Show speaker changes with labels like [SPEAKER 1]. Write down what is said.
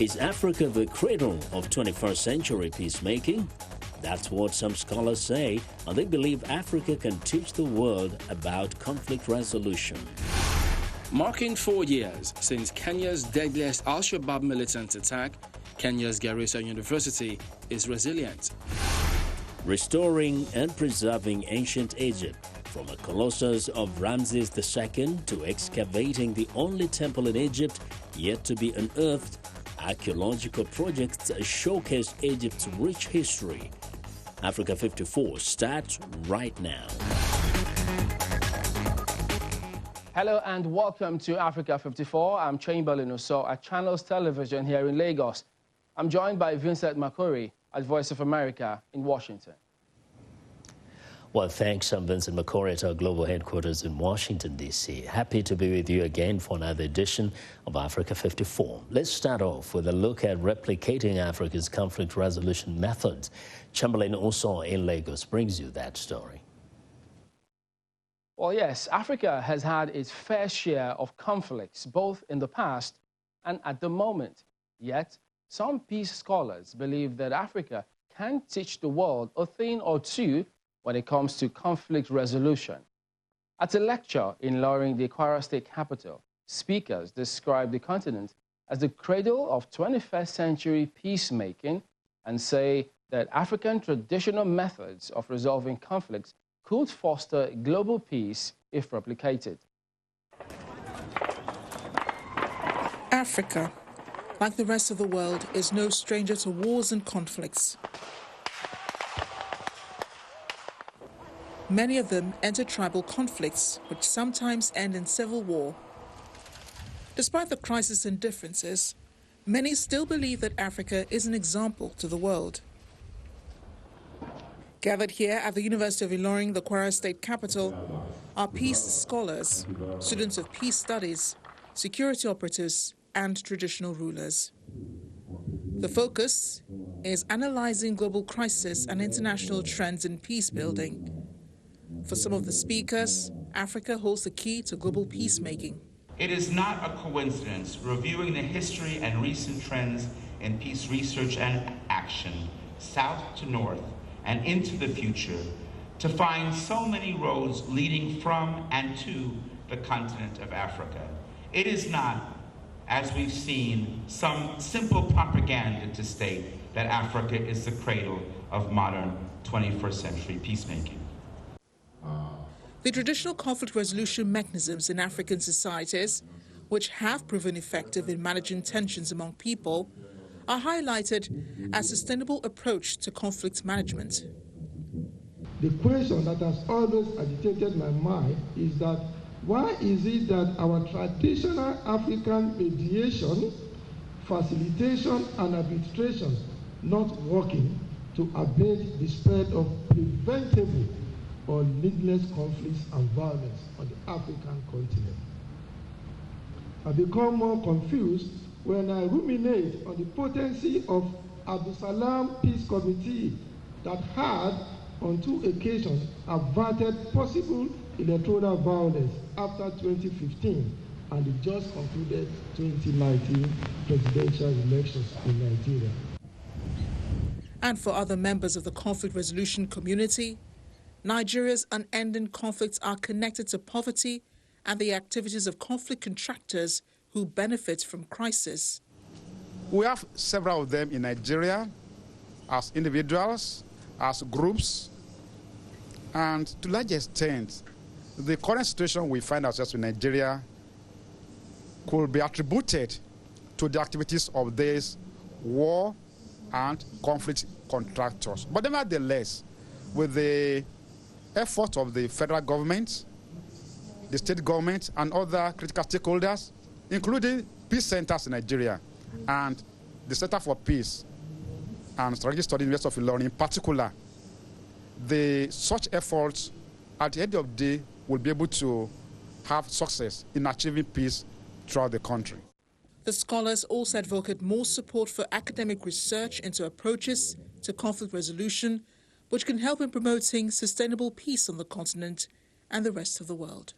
[SPEAKER 1] Is Africa the cradle of 21st century peacemaking? That's what some scholars say, and they believe Africa can teach the world about conflict resolution.
[SPEAKER 2] Marking 4 years since Kenya's deadliest Al-Shabaab militant attack, Kenya's Garissa University is resilient.
[SPEAKER 1] Restoring and preserving ancient Egypt, from the Colossus of Ramses II to excavating the only temple in Egypt yet to be unearthed, archaeological projects showcase Egypt's rich history. Africa 54 starts right now.
[SPEAKER 3] Hello and welcome to Africa 54. I'm Chamberlain Uso at Channels Television here in Lagos. I'm joined by Vincent Makori at Voice of America in Washington.
[SPEAKER 1] Well, thanks, I'm Vincent Makori at our global headquarters in Washington, D.C. Happy to be with you again for another edition of Africa 54. Let's start off with a look at replicating Africa's conflict resolution methods. Chamberlain Uso in Lagos brings you that story.
[SPEAKER 3] Well, yes, Africa has had its fair share of conflicts, both in the past and at the moment. Yet, some peace scholars believe that Africa can teach the world a thing or two when it comes to conflict resolution. At a lecture in Ilorin, the Kwara State capital, speakers described the continent as the cradle of 21st century peacemaking and say that African traditional methods of resolving conflicts could foster global peace if replicated.
[SPEAKER 4] Africa, like the rest of the world, is no stranger to wars and conflicts. Many of them enter tribal conflicts, which sometimes end in civil war. Despite the crisis and differences, many still believe that Africa is an example to the world. Gathered here at the University of Ilorin, the Kwara State capital, are peace scholars, students of peace studies, security operatives, and traditional rulers. The focus is analyzing global crisis and international trends in peace building. For some of the speakers, Africa holds the key to global peacemaking.
[SPEAKER 5] It is not a coincidence reviewing the history and recent trends in peace research and action, south to north and into the future, to find so many roads leading from and to the continent of Africa. It is not, as we've seen, some simple propaganda to state that Africa is the cradle of modern 21st century peacemaking.
[SPEAKER 4] The traditional conflict resolution mechanisms in African societies, which have proven effective in managing tensions among people, are highlighted as a sustainable approach to conflict management.
[SPEAKER 6] The question that has always agitated my mind is that why is it that our traditional African mediation, facilitation and arbitration not working to abate the spread of preventable or needless conflicts and violence on the African continent? I become more confused when I ruminate on the potency of Abdul Salam Peace Committee that had, on 2 occasions, averted possible electoral violence after 2015 and the just concluded 2019 presidential elections in Nigeria.
[SPEAKER 4] And for other members of the conflict resolution community, Nigeria's unending conflicts are connected to poverty and the activities of conflict contractors who benefit from crisis.
[SPEAKER 7] We have several of them in Nigeria, as individuals, as groups, and to a large extent, the current situation we find ourselves in Nigeria could be attributed to the activities of these war and conflict contractors. But nevertheless, with the effort of the federal government, the state government, and other critical stakeholders, including peace centers in Nigeria and the Center for Peace and Strategic Studies University of Ilorin in particular, such efforts at the end of the day will be able to have success in achieving peace throughout the country.
[SPEAKER 4] The scholars also advocate more support for academic research into approaches to conflict resolution, which can help in promoting sustainable peace on the continent and the rest of the world.